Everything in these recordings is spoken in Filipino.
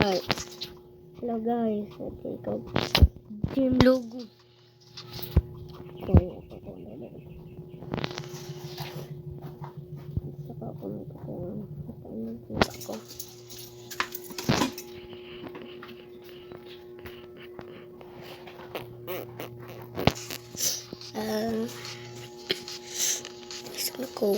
Hi. Hello guys. Okay, ikaw. Team logo. Okay, ako ko na lang. Saka ako nito kung saan nagpunta ko. Saan ko?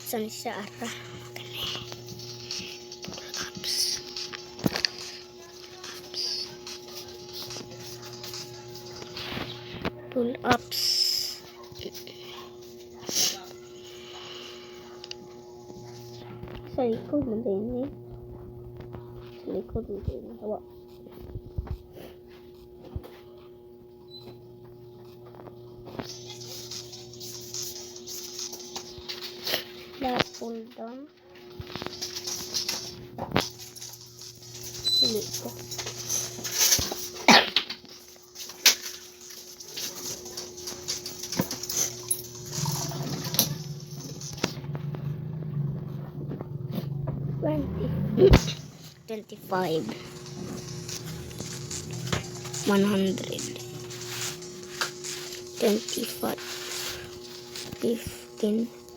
Saan siya arah? Pull-ups. Sa likod mo din eh. Sa likod mo din. Hawa. Last pull down. Hili ko. $25 $100 $25 $15